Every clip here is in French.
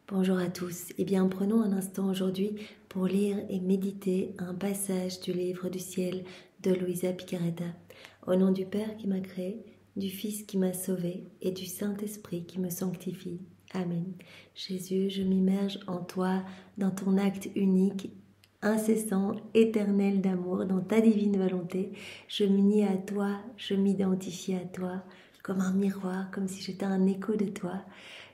Bonjour à tous. Eh bien, prenons un instant aujourd'hui pour lire et méditer un passage du livre du ciel de Luisa Picaretta. Au nom du Père qui m'a créé, du Fils qui m'a sauvé et du Saint-Esprit qui me sanctifie. Amen. Jésus, je m'immerge en toi, dans ton acte unique, incessant, éternel d'amour, dans ta divine volonté. Je m'unis à toi, je m'identifie à toi, comme un miroir, comme si j'étais un écho de toi.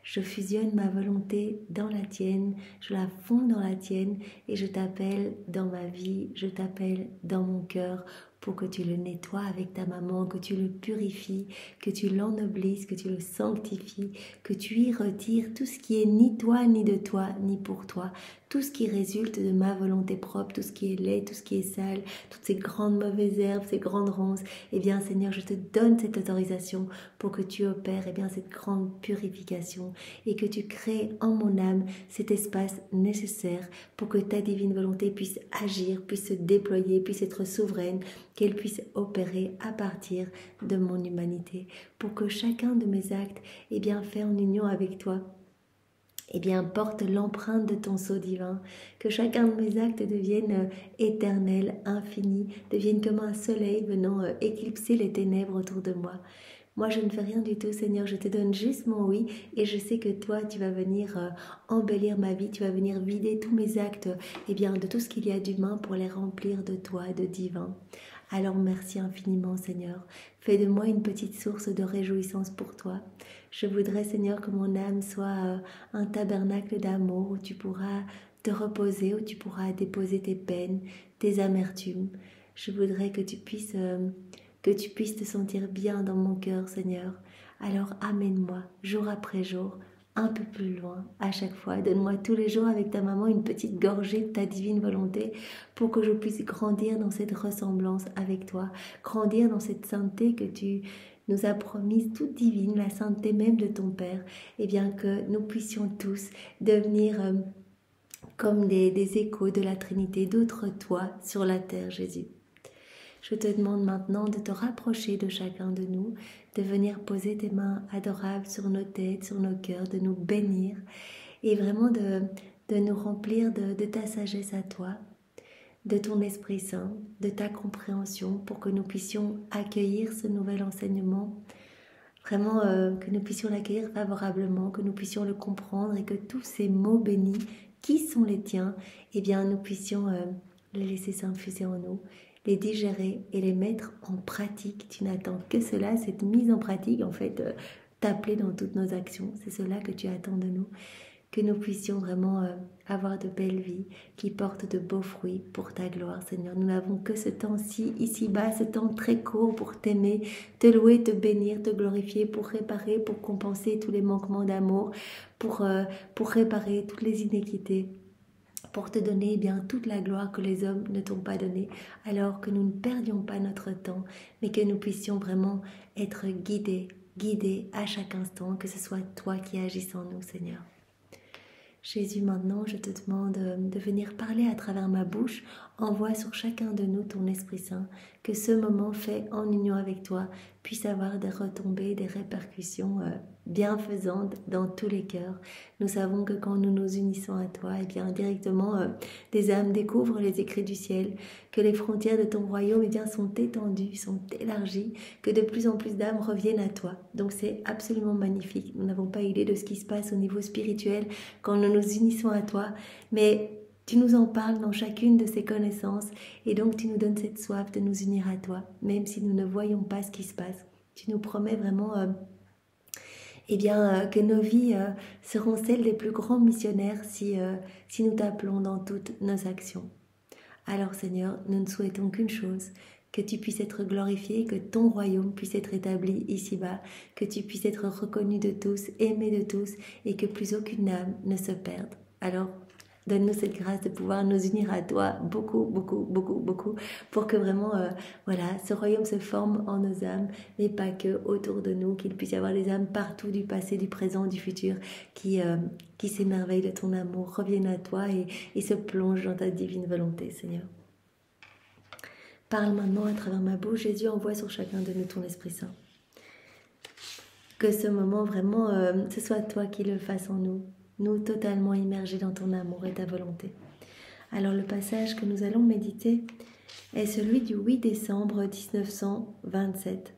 Je fusionne ma volonté dans la tienne, je la fonds dans la tienne et je t'appelle dans ma vie, je t'appelle dans mon cœur pour que tu le nettoies avec ta maman, que tu le purifies, que tu l'ennoblisses, que tu le sanctifies, que tu y retires tout ce qui est ni toi, ni de toi, ni pour toi, tout ce qui résulte de ma volonté propre, tout ce qui est laid, tout ce qui est sale, toutes ces grandes mauvaises herbes, ces grandes ronces. Eh bien Seigneur, je te donne cette autorisation pour que tu opères cette grande purification et que tu crées en mon âme cet espace nécessaire pour que ta divine volonté puisse agir, puisse se déployer, puisse être souveraine, qu'elle puisse opérer à partir de mon humanité, pour que chacun de mes actes fait en union avec toi, porte l'empreinte de ton sceau divin, que chacun de mes actes devienne éternel, infini, devienne comme un soleil venant éclipser les ténèbres autour de moi. Moi, je ne fais rien du tout, Seigneur, je te donne juste mon oui et je sais que toi, tu vas venir embellir ma vie, tu vas venir vider tous mes actes de tout ce qu'il y a d'humain pour les remplir de toi, de divin. Alors merci infiniment, Seigneur. Fais de moi une petite source de réjouissance pour toi. Je voudrais, Seigneur, que mon âme soit un tabernacle d'amour où tu pourras te reposer, où tu pourras déposer tes peines, tes amertumes. Je voudrais que tu puisses te sentir bien dans mon cœur, Seigneur. Alors amène-moi, jour après jour, un peu plus loin, à chaque fois. Donne-moi tous les jours avec ta maman une petite gorgée de ta divine volonté pour que je puisse grandir dans cette ressemblance avec toi, grandir dans cette sainteté que tu nous as promise, toute divine, la sainteté même de ton Père, que nous puissions tous devenir comme des échos de la Trinité, d'autres toi sur la terre, Jésus. Je te demande maintenant de te rapprocher de chacun de nous, de venir poser tes mains adorables sur nos têtes, sur nos cœurs, de nous bénir et vraiment de nous remplir de ta sagesse à toi, de ton Esprit Saint, de ta compréhension pour que nous puissions accueillir ce nouvel enseignement, vraiment que nous puissions l'accueillir favorablement, que nous puissions le comprendre et que tous ces mots bénis qui sont les tiens, nous puissions les laisser s'infuser en nous, les digérer et les mettre en pratique. Tu n'attends que cela, cette mise en pratique, t'appeler dans toutes nos actions. C'est cela que tu attends de nous, que nous puissions vraiment avoir de belles vies qui portent de beaux fruits pour ta gloire, Seigneur. Nous n'avons que ce temps-ci, ici-bas, ce temps très court pour t'aimer, te louer, te bénir, te glorifier, pour réparer, pour compenser tous les manquements d'amour, pour réparer toutes les inéquités, pour te donner toute la gloire que les hommes ne t'ont pas donnée, alors que nous ne perdions pas notre temps, mais que nous puissions vraiment être guidés à chaque instant, que ce soit toi qui agisses en nous, Seigneur. Jésus, maintenant, je te demande de venir parler à travers ma bouche. Envoie sur chacun de nous ton Esprit Saint, que ce moment fait en union avec toi puisse avoir des retombées, des répercussions bienfaisantes dans tous les cœurs. Nous savons que quand nous nous unissons à toi, directement, des âmes découvrent les écrits du ciel, que les frontières de ton royaume sont étendues, sont élargies, que de plus en plus d'âmes reviennent à toi. Donc c'est absolument magnifique. Nous n'avons pas idée de ce qui se passe au niveau spirituel quand nous nous unissons à toi, mais tu nous en parles dans chacune de ces connaissances et donc tu nous donnes cette soif de nous unir à toi, même si nous ne voyons pas ce qui se passe. Tu nous promets vraiment que nos vies seront celles des plus grands missionnaires si nous t'appelons dans toutes nos actions. Alors Seigneur, nous ne souhaitons qu'une chose, que tu puisses être glorifié, que ton royaume puisse être établi ici-bas, que tu puisses être reconnu de tous, aimé de tous et que plus aucune âme ne se perde. Alors, donne-nous cette grâce de pouvoir nous unir à toi beaucoup, beaucoup, beaucoup, beaucoup, pour que vraiment, ce royaume se forme en nos âmes, mais pas que autour de nous, qu'il puisse y avoir des âmes partout, du passé, du présent, du futur, qui s'émerveillent de ton amour, reviennent à toi et se plongent dans ta divine volonté, Seigneur. Parle maintenant à travers ma bouche. Jésus, envoie sur chacun de nous ton Esprit Saint. Que ce moment vraiment, ce soit toi qui le fasses en nous. nous totalement immergés dans ton amour et ta volonté. Alors le passage que nous allons méditer est celui du 8 décembre 1927.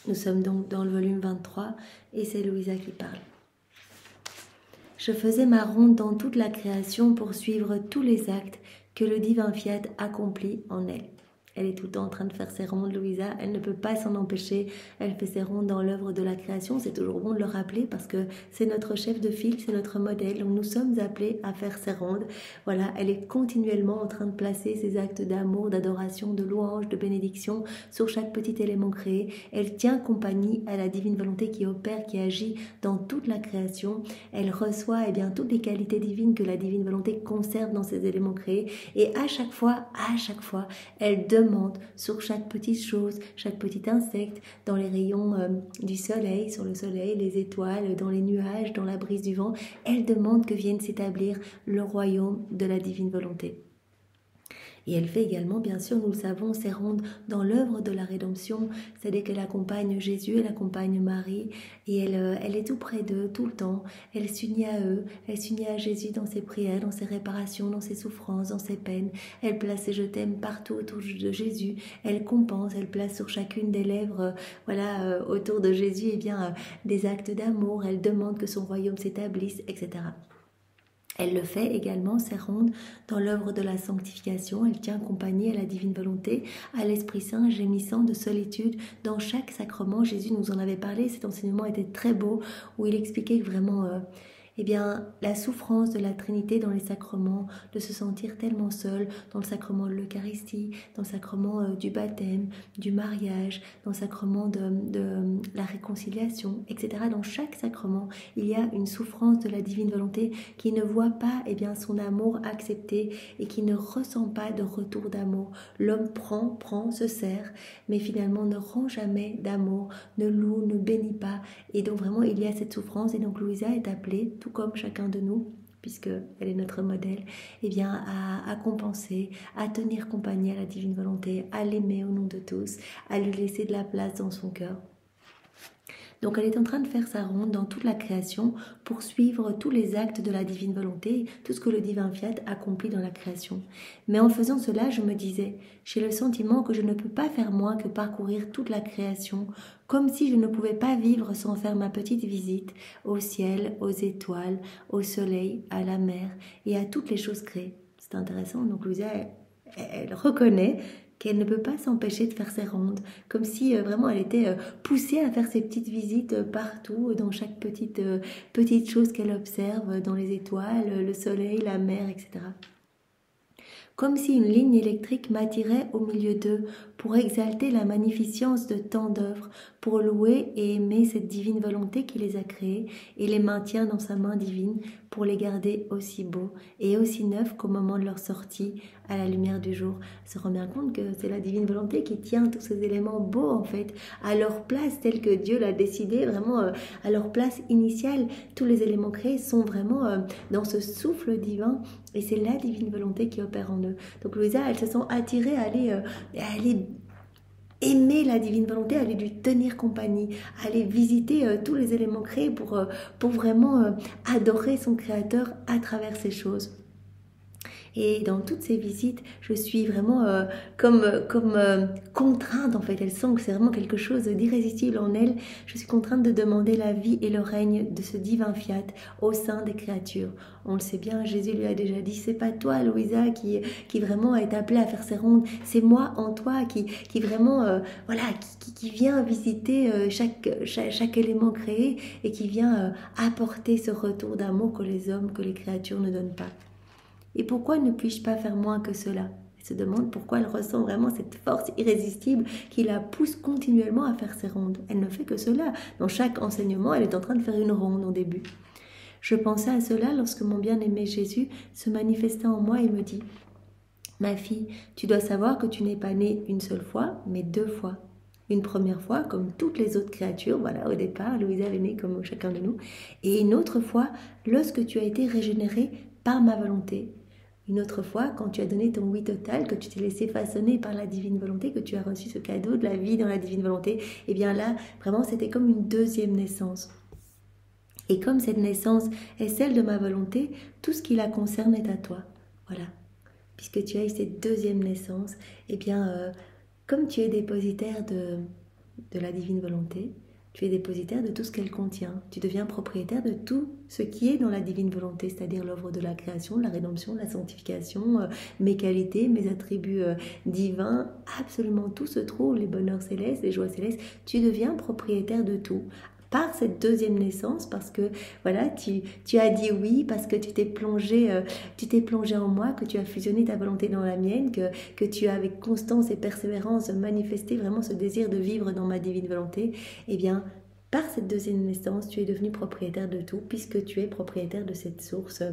Nous sommes donc dans le volume 23 et c'est Louisa qui parle. Je faisais ma ronde dans toute la création pour suivre tous les actes que le divin fiat accomplit en elle. Elle est tout le temps en train de faire ses rondes, Louisa, elle ne peut pas s'en empêcher, elle fait ses rondes dans l'œuvre de la création, c'est toujours bon de le rappeler parce que c'est notre chef de file, c'est notre modèle, donc nous sommes appelés à faire ses rondes. Voilà, elle est continuellement en train de placer ses actes d'amour, d'adoration, de louange, de bénédiction sur chaque petit élément créé. Elle tient compagnie à la divine volonté qui opère, qui agit dans toute la création. Elle reçoit toutes les qualités divines que la divine volonté conserve dans ces éléments créés et à chaque fois, elle demande sur chaque petite chose, chaque petit insecte, dans les rayons du soleil, sur le soleil, les étoiles, dans les nuages, dans la brise du vent, elle demande que vienne s'établir le royaume de la divine volonté. Et elle fait également, bien sûr, nous le savons, ses rondes dans l'œuvre de la rédemption, c'est-à-dire qu'elle accompagne Jésus, elle accompagne Marie, et elle est tout près d'eux, tout le temps. Elle s'unit à eux, elle s'unit à Jésus dans ses prières, dans ses réparations, dans ses souffrances, dans ses peines. Elle place ses je t'aime partout autour de Jésus, elle compense, elle place sur chacune des lèvres, autour de Jésus, des actes d'amour, elle demande que son royaume s'établisse, etc. Elle le fait également, ses rondes, dans l'œuvre de la sanctification. Elle tient compagnie à la divine volonté, à l'Esprit Saint gémissant de solitude dans chaque sacrement. Jésus nous en avait parlé, cet enseignement était très beau, où il expliquait que vraiment la souffrance de la Trinité dans les sacrements, de se sentir tellement seul dans le sacrement de l'Eucharistie, dans le sacrement du baptême, du mariage, dans le sacrement de la réconciliation, etc. Dans chaque sacrement, il y a une souffrance de la divine volonté qui ne voit pas son amour accepté et qui ne ressent pas de retour d'amour. L'homme prend, se sert, mais finalement ne rend jamais d'amour, ne loue, ne bénit pas. Et donc vraiment, il y a cette souffrance. Et donc Louisa est appelée, tout comme chacun de nous, puisqu'elle est notre modèle, à compenser, à tenir compagnie à la divine volonté, à l'aimer au nom de tous, à lui laisser de la place dans son cœur. Donc elle est en train de faire sa ronde dans toute la création pour suivre tous les actes de la divine volonté, tout ce que le divin fiat accomplit dans la création. Mais en faisant cela, je me disais, j'ai le sentiment que je ne peux pas faire moins que parcourir toute la création, comme si je ne pouvais pas vivre sans faire ma petite visite au ciel, aux étoiles, au soleil, à la mer et à toutes les choses créées. C'est intéressant, donc Louisa, elle reconnaît qu'elle ne peut pas s'empêcher de faire ses rondes, comme si vraiment elle était poussée à faire ses petites visites partout, dans chaque petite chose qu'elle observe, dans les étoiles, le soleil, la mer, etc. Comme si une ligne électrique m'attirait au milieu d'eux pour exalter la magnificence de tant d'œuvres, pour louer et aimer cette divine volonté qui les a créées et les maintient dans sa main divine pour les garder aussi beaux et aussi neufs qu'au moment de leur sortie à la lumière du jour. Se rend bien compte que c'est la divine volonté qui tient tous ces éléments beaux en fait à leur place telle que Dieu l'a décidé, vraiment à leur place initiale. Tous les éléments créés sont vraiment dans ce souffle divin et c'est la divine volonté qui opère en eux. Donc Louisa, elle se sent attirée à aller aimer la divine volonté, aller lui tenir compagnie, aller visiter tous les éléments créés pour vraiment adorer son créateur à travers ces choses. Et dans toutes ces visites, je suis vraiment comme contrainte en fait. Elle sent que c'est vraiment quelque chose d'irrésistible en elle. Je suis contrainte de demander la vie et le règne de ce divin fiat au sein des créatures. On le sait bien, Jésus lui a déjà dit, c'est pas toi Louisa qui vraiment est appelée à faire ses rondes, c'est moi en toi qui vraiment qui vient visiter chaque élément créé et qui vient apporter ce retour d'amour que les hommes, que les créatures ne donnent pas. Et pourquoi ne puis-je pas faire moins que cela? Elle se demande pourquoi elle ressent vraiment cette force irrésistible qui la pousse continuellement à faire ses rondes. Elle ne fait que cela. Dans chaque enseignement, elle est en train de faire une ronde au début. Je pensais à cela lorsque mon bien-aimé Jésus se manifesta en moi et me dit « Ma fille, tu dois savoir que tu n'es pas née une seule fois, mais 2 fois. Une première fois, comme toutes les autres créatures, voilà, au départ, Louisa est née comme chacun de nous, et une autre fois, lorsque tu as été régénérée par ma volonté. Une autre fois, quand tu as donné ton oui total, que tu t'es laissé façonner par la divine volonté, que tu as reçu ce cadeau de la vie dans la divine volonté, et bien là, vraiment, c'était comme une deuxième naissance. Et comme cette naissance est celle de ma volonté, tout ce qui la concerne est à toi. Voilà. Puisque tu as eu cette deuxième naissance, eh bien, comme tu es dépositaire de la divine volonté, tu es dépositaire de tout ce qu'elle contient. Tu deviens propriétaire de tout ce qui est dans la divine volonté, c'est-à-dire l'œuvre de la création, de la rédemption, de la sanctification, mes qualités, mes attributs divins, absolument tout se trouve, les bonheurs célestes, les joies célestes. Tu deviens propriétaire de tout par cette deuxième naissance, parce que voilà, tu as dit oui, parce que tu t'es plongé en moi, que tu as fusionné ta volonté dans la mienne, que tu as avec constance et persévérance manifesté vraiment ce désir de vivre dans ma divine volonté. Eh bien, par cette deuxième naissance, tu es devenu propriétaire de tout, puisque tu es propriétaire de cette source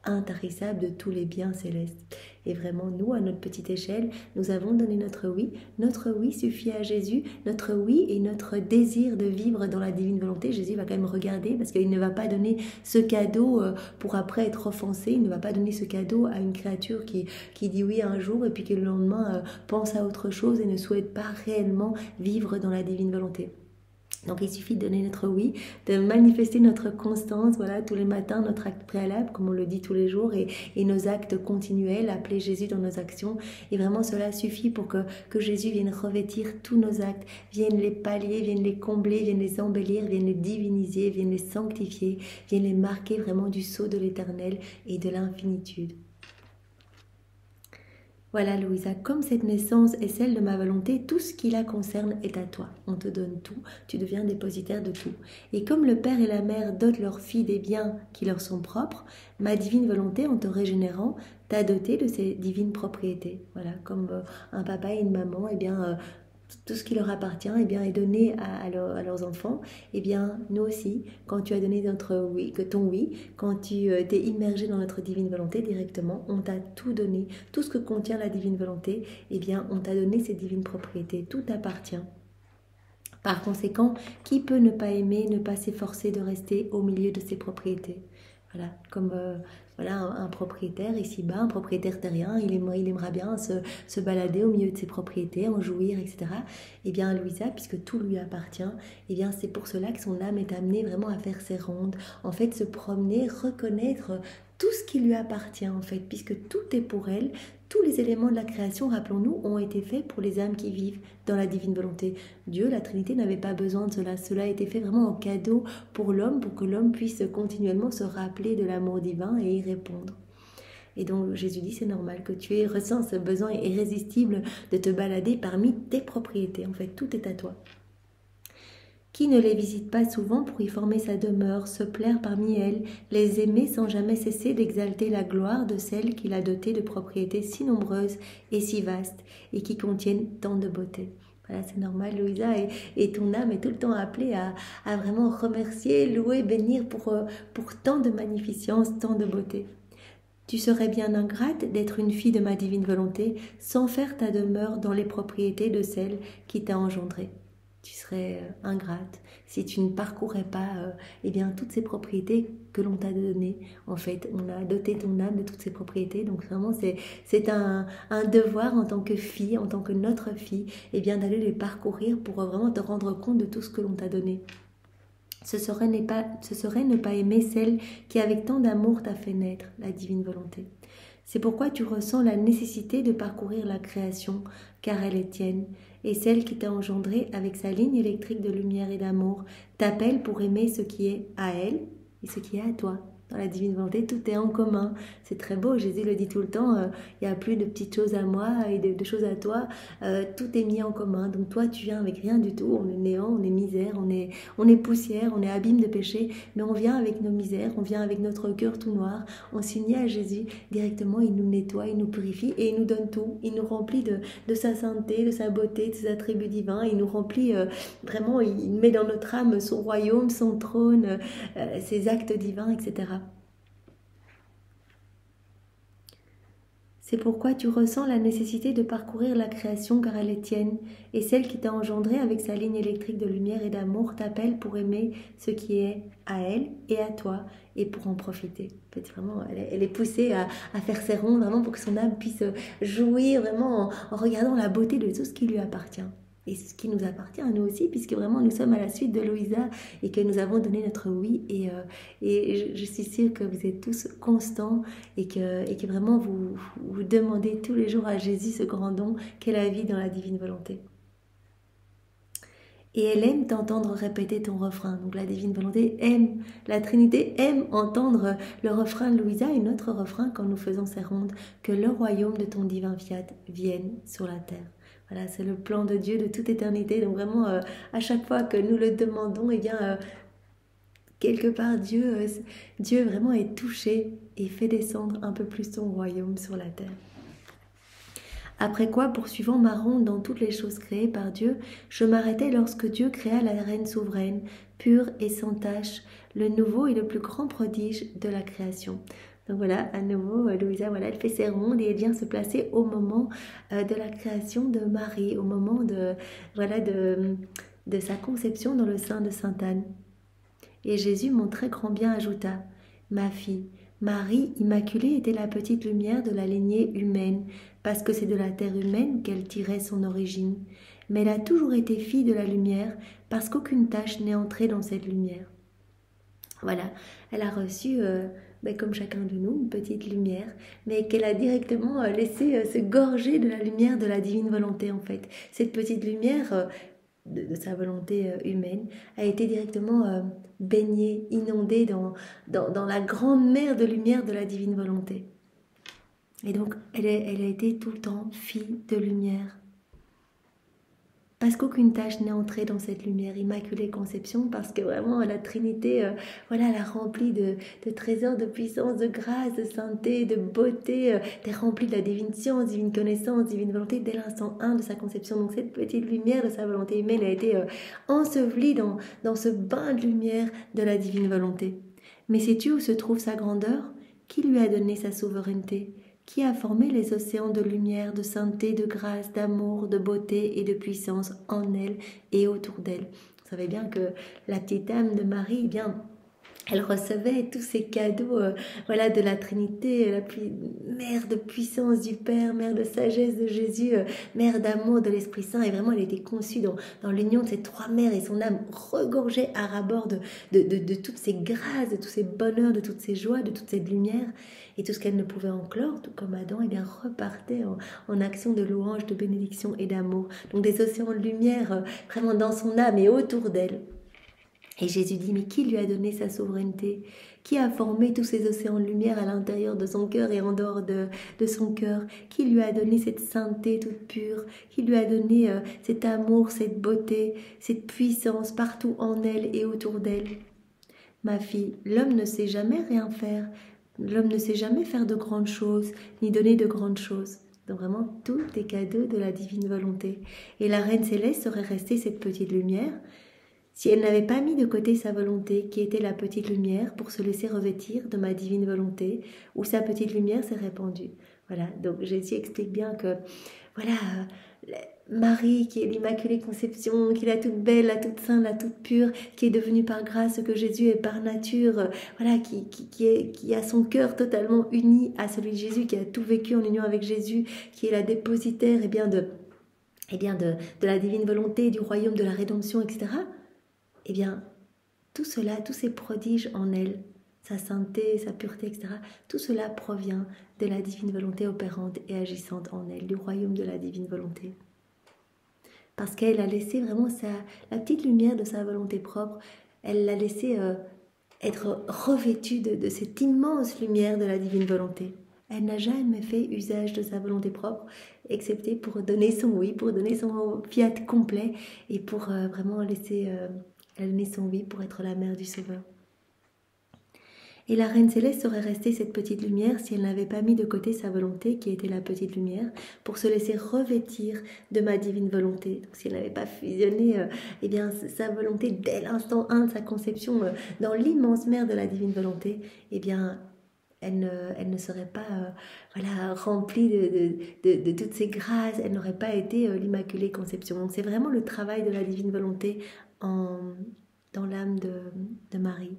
intarissable de tous les biens célestes. Et vraiment, nous, à notre petite échelle, nous avons donné notre oui. Notre oui suffit à Jésus. Notre oui et notre désir de vivre dans la divine volonté. Jésus va quand même regarder, parce qu'il ne va pas donner ce cadeau pour après être offensé. Il ne va pas donner ce cadeau à une créature qui dit oui un jour et puis qui le lendemain pense à autre chose et ne souhaite pas réellement vivre dans la divine volonté. Donc il suffit de donner notre oui, de manifester notre constance, voilà, tous les matins, notre acte préalable, comme on le dit tous les jours, et nos actes continuels, appeler Jésus dans nos actions. Et vraiment cela suffit pour que Jésus vienne revêtir tous nos actes, vienne les pallier, vienne les combler, vienne les embellir, vienne les diviniser, vienne les sanctifier, vienne les marquer vraiment du sceau de l'éternel et de l'infinitude. Voilà Louisa, comme cette naissance est celle de ma volonté, tout ce qui la concerne est à toi. On te donne tout, tu deviens dépositaire de tout. Et comme le père et la mère dotent leurs filles des biens qui leur sont propres, ma divine volonté, en te régénérant, t'a doté de ces divines propriétés. Voilà, comme un papa et une maman, eh bien, tout ce qui leur appartient est donné à leurs enfants. Eh bien, nous aussi, quand tu as donné ton oui, quand tu t'es immergé dans notre divine volonté directement, on t'a tout donné. Tout ce que contient la divine volonté, eh bien, on t'a donné ces divines propriétés. Tout t'appartient. Par conséquent, qui peut ne pas aimer, ne pas s'efforcer de rester au milieu de ses propriétés? Voilà, comme un propriétaire ici-bas, un propriétaire terrien, il aimera bien se balader au milieu de ses propriétés, en jouir, etc. Eh bien, Louisa, puisque tout lui appartient, eh bien, c'est pour cela que son âme est amenée vraiment à faire ses rondes, en fait, se promener, reconnaître tout ce qui lui appartient, en fait, puisque tout est pour elle. Tous les éléments de la création, rappelons-nous, ont été faits pour les âmes qui vivent dans la divine volonté. Dieu, la Trinité, n'avait pas besoin de cela. Cela a été fait vraiment en cadeau pour l'homme, pour que l'homme puisse continuellement se rappeler de l'amour divin et y répondre. Et donc Jésus dit, c'est normal que tu ressens ce besoin irrésistible de te balader parmi tes propriétés. En fait, tout est à toi. Qui ne les visite pas souvent pour y former sa demeure, se plaire parmi elles, les aimer sans jamais cesser d'exalter la gloire de celle qu'il a dotée de propriétés si nombreuses et si vastes, et qui contiennent tant de beauté. Voilà, c'est normal, Louisa, et ton âme est tout le temps appelée à vraiment remercier, louer, bénir pour tant de magnificence, tant de beauté. Tu serais bien ingrate d'être une fille de ma divine volonté, sans faire ta demeure dans les propriétés de celle qui t'a engendrée. Tu serais ingrate si tu ne parcourais pas toutes ces propriétés que l'on t'a données. En fait, on a doté ton âme de toutes ces propriétés. Donc vraiment, c'est un devoir en tant que fille, en tant que notre fille, d'aller les parcourir pour vraiment te rendre compte de tout ce que l'on t'a donné. Ce serait ne pas aimer celle qui avec tant d'amour t'a fait naître, la divine volonté. C'est pourquoi tu ressens la nécessité de parcourir la création, car elle est tienne, et celle qui t'a engendré avec sa ligne électrique de lumière et d'amour t'appelle pour aimer ce qui est à elle et ce qui est à toi. Dans la divine volonté, tout est en commun. C'est très beau, Jésus le dit tout le temps, il n'y a plus de petites choses à moi et de choses à toi, tout est mis en commun. Donc toi, tu viens avec rien du tout, on est néant, on est misère, on est poussière, on est abîme de péché, mais on vient avec nos misères, on vient avec notre cœur tout noir, on s'unit à Jésus, directement il nous nettoie, il nous purifie et il nous donne tout. Il nous remplit de sa sainteté, de sa beauté, de ses attributs divins, il nous remplit vraiment, il met dans notre âme son royaume, son trône, ses actes divins, etc. C'est pourquoi tu ressens la nécessité de parcourir la création car elle est tienne, et celle qui t'a engendré avec sa ligne électrique de lumière et d'amour t'appelle pour aimer ce qui est à elle et à toi, et pour en profiter. En fait, vraiment, elle est poussée à faire ses rondes, vraiment pour que son âme puisse jouir vraiment en regardant la beauté de tout ce qui lui appartient. et ce qui nous appartient à nous aussi, puisque vraiment nous sommes à la suite de Louisa et que nous avons donné notre oui. Et je suis sûre que vous êtes tous constants et que vraiment vous demandez tous les jours à Jésus ce grand don qu'est la vie dans la divine volonté. Et elle aime t'entendre répéter ton refrain. Donc la divine volonté aime, la Trinité aime entendre le refrain de Louisa et notre refrain quand nous faisons ces rondes, que le royaume de ton divin fiat vienne sur la terre. Voilà, c'est le plan de Dieu de toute éternité. Donc vraiment, à chaque fois que nous le demandons, eh bien, quelque part, Dieu vraiment est touché et fait descendre un peu plus son royaume sur la terre. Après quoi, poursuivant ma ronde dans toutes les choses créées par Dieu, je m'arrêtais lorsque Dieu créa la reine souveraine, pure et sans tache, le nouveau et le plus grand prodige de la création. Donc voilà, à nouveau, Louisa, voilà, elle fait ses rondes et elle vient se placer au moment de la création de Marie, au moment de sa conception dans le sein de Sainte Anne. Et Jésus, mon très grand bien, ajouta, « Ma fille, Marie Immaculée était la petite lumière de la lignée humaine, parce que c'est de la terre humaine qu'elle tirait son origine. Mais elle a toujours été fille de la lumière, parce qu'aucune tache n'est entrée dans cette lumière. » Voilà, elle a reçu, comme chacun de nous, une petite lumière, mais qu'elle a directement laissé se gorger de la lumière de la divine volonté, en fait. Cette petite lumière de sa volonté humaine a été directement baignée, inondée dans la grande mer de lumière de la divine volonté. Et donc, elle a été tout le temps fille de lumière. Parce qu'aucune tache n'est entrée dans cette lumière, immaculée conception, parce que vraiment la Trinité, elle a rempli de trésors, de puissance, de grâce, de sainteté, de beauté, elle est remplie de la divine science, divine connaissance, divine volonté dès l'instant 1 de sa conception. Donc cette petite lumière de sa volonté humaine a été ensevelie dans ce bain de lumière de la divine volonté. Mais sais-tu où se trouve sa grandeur? Qui lui a donné sa souveraineté? Qui a formé les océans de lumière, de sainteté, de grâce, d'amour, de beauté et de puissance en elle et autour d'elle. Vous savez bien que la petite âme de Marie, elle recevait tous ces cadeaux de la Trinité, mère de puissance du Père, mère de sagesse de Jésus, mère d'amour de l'Esprit Saint. Et vraiment, elle était conçue dans l'union de ces trois mères et son âme regorgeait à ras-bord de toutes ces grâces, de tous ces bonheurs, de toutes ces joies, de toute cette lumière. Et tout ce qu'elle ne pouvait enclore, tout comme Adam, repartait en action de louange, de bénédiction et d'amour. Donc des océans de lumière vraiment dans son âme et autour d'elle. Et Jésus dit, mais qui lui a donné sa souveraineté? Qui a formé tous ces océans de lumière à l'intérieur de son cœur et en dehors de son cœur? Qui lui a donné cette sainteté toute pure? Qui lui a donné cet amour, cette beauté, cette puissance partout en elle et autour d'elle? Ma fille, l'homme ne sait jamais rien faire. L'homme ne sait jamais faire de grandes choses, ni donner de grandes choses. Donc vraiment, tout est cadeau de la divine volonté. Et la Reine Céleste serait restée cette petite lumière si elle n'avait pas mis de côté sa volonté, qui était la petite lumière, pour se laisser revêtir de ma divine volonté, où sa petite lumière s'est répandue. Voilà, donc Jésus explique bien que, Marie, qui est l'Immaculée Conception, qui est la toute belle, la toute sainte, la toute pure, qui est devenue par grâce ce que Jésus est par nature, qui a son cœur totalement uni à celui de Jésus, qui a tout vécu en union avec Jésus, qui est la dépositaire de la divine volonté, du royaume de la rédemption, etc. Tout cela, tous ces prodiges en elle, sa sainteté, sa pureté, etc., tout cela provient de la divine volonté opérante et agissante en elle, du royaume de la divine volonté. Parce qu'elle a laissé vraiment la petite lumière de sa volonté propre, elle l'a laissé être revêtue de cette immense lumière de la divine volonté. Elle n'a jamais fait usage de sa volonté propre, excepté pour donner son oui, pour donner son fiat complet et pour vraiment laisser... Elle a donné son oui pour être la mère du Sauveur. Et la Reine Céleste serait restée cette petite lumière si elle n'avait pas mis de côté sa volonté, qui était la petite lumière, pour se laisser revêtir de ma divine volonté. Donc si elle n'avait pas fusionné sa volonté dès l'instant 1 de sa conception dans l'immense mer de la divine volonté, elle ne serait pas remplie de toutes ces grâces, elle n'aurait pas été l'Immaculée Conception. Donc c'est vraiment le travail de la divine volonté dans l'âme de Marie.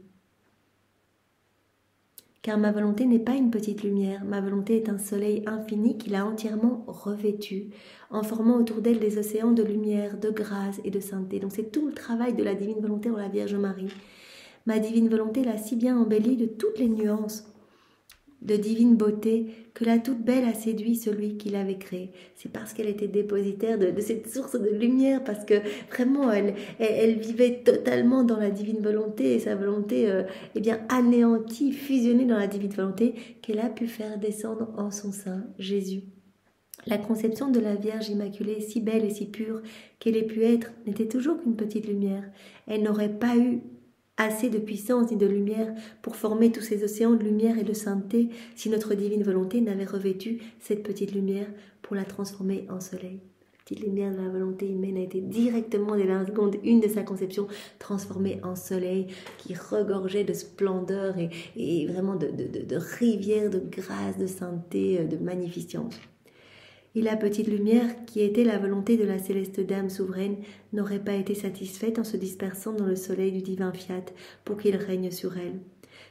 car ma volonté n'est pas une petite lumière, ma volonté est un soleil infini qui l'a entièrement revêtue, en formant autour d'elle des océans de lumière, de grâce et de sainteté. Donc c'est tout le travail de la divine volonté en la Vierge Marie. Ma divine volonté l'a si bien embellie de toutes les nuances de divine beauté que la toute belle a séduit celui qui l'avait créée. C'est parce qu'elle était dépositaire de cette source de lumière, parce que vraiment elle vivait totalement dans la divine volonté, et sa volonté anéantie, fusionnée dans la divine volonté, qu'elle a pu faire descendre en son sein Jésus. La conception de la Vierge Immaculée, si belle et si pure qu'elle ait pu être, n'était toujours qu'une petite lumière. Elle n'aurait pas eu assez de puissance ni de lumière pour former tous ces océans de lumière et de sainteté si notre divine volonté n'avait revêtu cette petite lumière pour la transformer en soleil. La petite lumière de la volonté humaine a été directement dès la seconde une de sa conception transformée en soleil qui regorgeait de splendeur et vraiment de rivières de grâce, de sainteté, de magnificence. Et la petite lumière, qui était la volonté de la céleste dame souveraine, n'aurait pas été satisfaite en se dispersant dans le soleil du divin fiat pour qu'il règne sur elle.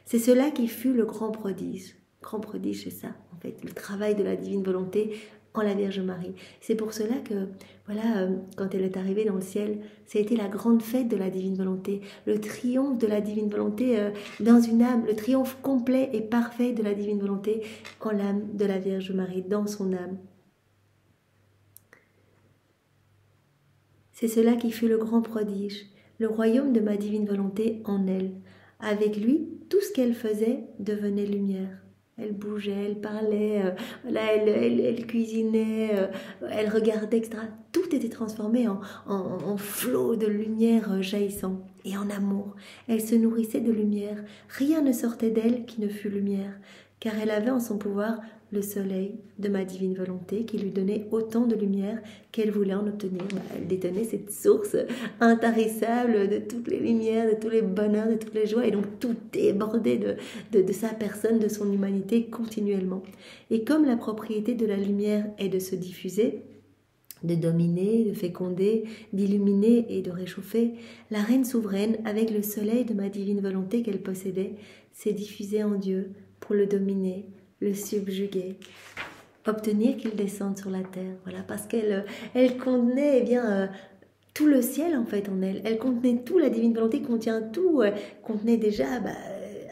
C'est cela qui fut le grand prodige. Grand prodige, c'est ça, en fait, le travail de la divine volonté en la Vierge Marie. C'est pour cela que, quand elle est arrivée dans le ciel, ça a été la grande fête de la divine volonté, le triomphe de la divine volonté dans une âme, le triomphe complet et parfait de la divine volonté en l'âme de la Vierge Marie, dans son âme. C'est cela qui fut le grand prodige, le royaume de ma divine volonté en elle. Avec lui, tout ce qu'elle faisait devenait lumière. Elle bougeait, elle parlait, elle cuisinait, elle regardait, etc. Tout était transformé en flot de lumière jaillissant et en amour. Elle se nourrissait de lumière. Rien ne sortait d'elle qui ne fût lumière, car elle avait en son pouvoir le soleil de ma divine volonté qui lui donnait autant de lumière qu'elle voulait en obtenir. Elle détenait cette source intarissable de toutes les lumières, de tous les bonheurs, de toutes les joies, et donc tout débordait de sa personne, de son humanité continuellement. Et comme la propriété de la lumière est de se diffuser, de dominer, de féconder, d'illuminer et de réchauffer, la reine souveraine, avec le soleil de ma divine volonté qu'elle possédait, s'est diffusée en Dieu pour le dominer, le subjuguer, obtenir qu'il descende sur la terre. Voilà, parce qu'elle contenait tout le ciel en fait en elle. Elle contenait tout, la divine volonté contient tout, contenait déjà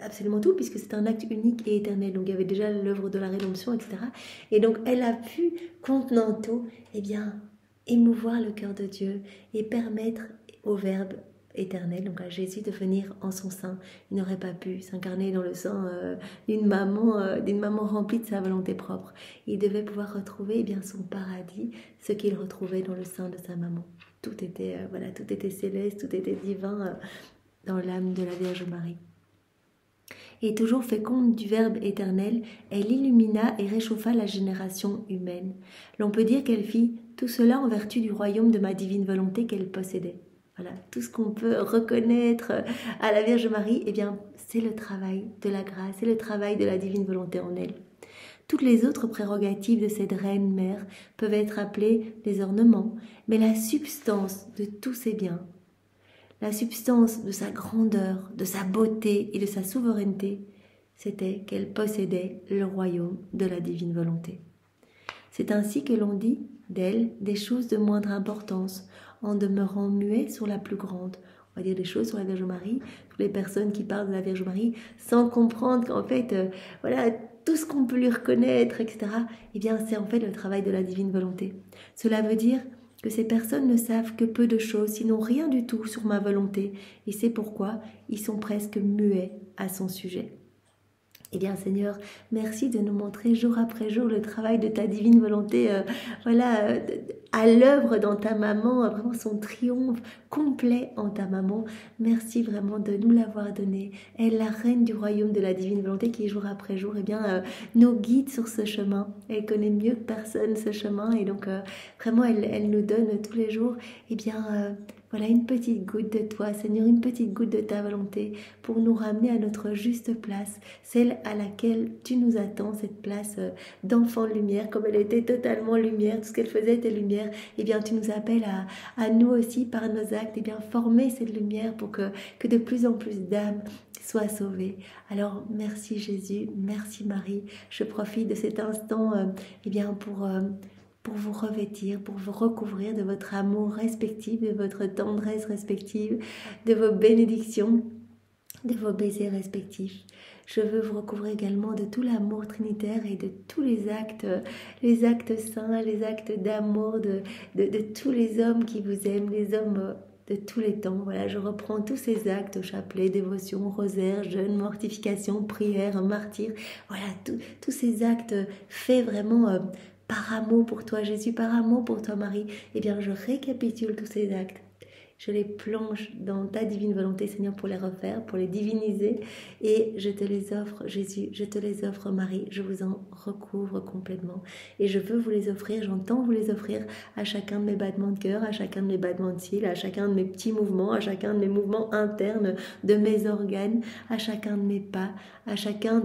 absolument tout, puisque c'est un acte unique et éternel. Donc il y avait déjà l'œuvre de la rédemption, etc. Et donc elle a pu, contenant tout, émouvoir le cœur de Dieu et permettre au Verbe éternel, donc à Jésus, de venir en son sein. Il n'aurait pas pu s'incarner dans le sein d'une maman remplie de sa volonté propre. Il devait pouvoir retrouver son paradis, ce qu'il retrouvait dans le sein de sa maman. Tout était céleste, tout était divin dans l'âme de la Vierge Marie. Et toujours féconde du Verbe éternel, elle illumina et réchauffa la génération humaine. L'on peut dire qu'elle fit tout cela en vertu du royaume de ma divine volonté qu'elle possédait. Voilà, tout ce qu'on peut reconnaître à la Vierge Marie, c'est le travail de la grâce, c'est le travail de la divine volonté en elle. Toutes les autres prérogatives de cette reine mère peuvent être appelées des ornements, mais la substance de tous ces biens, la substance de sa grandeur, de sa beauté et de sa souveraineté, c'était qu'elle possédait le royaume de la divine volonté. C'est ainsi que l'on dit d'elle des choses de moindre importance, en demeurant muet sur la plus grande. On va dire des choses sur la Vierge Marie, toutes les personnes qui parlent de la Vierge Marie, sans comprendre qu'en fait, tout ce qu'on peut lui reconnaître, etc., c'est en fait le travail de la divine volonté. Cela veut dire que ces personnes ne savent que peu de choses, sinon rien du tout sur ma volonté, et c'est pourquoi ils sont presque muets à son sujet. Seigneur, merci de nous montrer jour après jour le travail de ta divine volonté, à l'œuvre dans ta maman, vraiment son triomphe complet en ta maman. Merci vraiment de nous l'avoir donné. Elle est la reine du royaume de la divine volonté qui, jour après jour, nous guide sur ce chemin. Elle connaît mieux que personne ce chemin, et donc vraiment, elle nous donne tous les jours, une petite goutte de toi, Seigneur, une petite goutte de ta volonté pour nous ramener à notre juste place, celle à laquelle tu nous attends, cette place d'enfant de lumière, comme elle était totalement lumière, tout ce qu'elle faisait était lumière. Tu nous appelles à nous aussi, par nos actes, former cette lumière pour que de plus en plus d'âmes soient sauvés. Alors merci Jésus, merci Marie. Je profite de cet instant pour vous revêtir, pour vous recouvrir de votre amour respectif, de votre tendresse respective, de vos bénédictions, de vos baisers respectifs. Je veux vous recouvrir également de tout l'amour trinitaire et de tous les actes saints, les actes d'amour de tous les hommes qui vous aiment, les hommes de tous les temps. Voilà, je reprends tous ces actes au chapelet, dévotion, rosaire, jeûne, mortification, prière, martyr. Voilà, tous ces actes faits vraiment par amour pour toi Jésus, par amour pour toi Marie. Eh bien, je récapitule tous ces actes. Je les plonge dans ta divine volonté, Seigneur, pour les refaire, pour les diviniser. Et je te les offre, Jésus, je te les offre, Marie. Je vous en recouvre complètement. Et je veux vous les offrir, j'entends vous les offrir à chacun de mes battements de cœur, à chacun de mes battements de cils, à chacun de mes petits mouvements, à chacun de mes mouvements internes, de mes organes, à chacun de mes pas, à chacun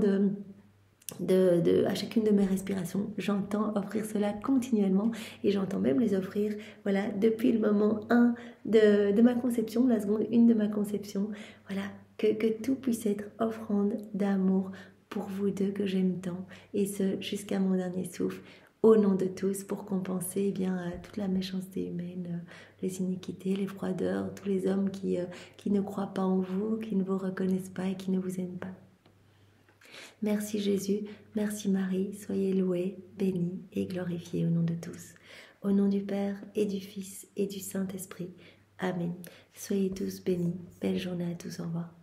à chacune de mes respirations. J'entends offrir cela continuellement et j'entends même les offrir voilà, depuis le moment 1 de ma conception, la seconde 1 de ma conception. Voilà, que tout puisse être offrande d'amour pour vous deux que j'aime tant, et ce jusqu'à mon dernier souffle, au nom de tous, pour compenser toute la méchanceté humaine, les iniquités, les froideurs, tous les hommes qui ne croient pas en vous, qui ne vous reconnaissent pas et qui ne vous aiment pas. Merci Jésus, merci Marie, soyez loués, bénis et glorifiés au nom de tous. Au nom du Père et du Fils et du Saint-Esprit. Amen. Soyez tous bénis. Belle journée à tous, au revoir.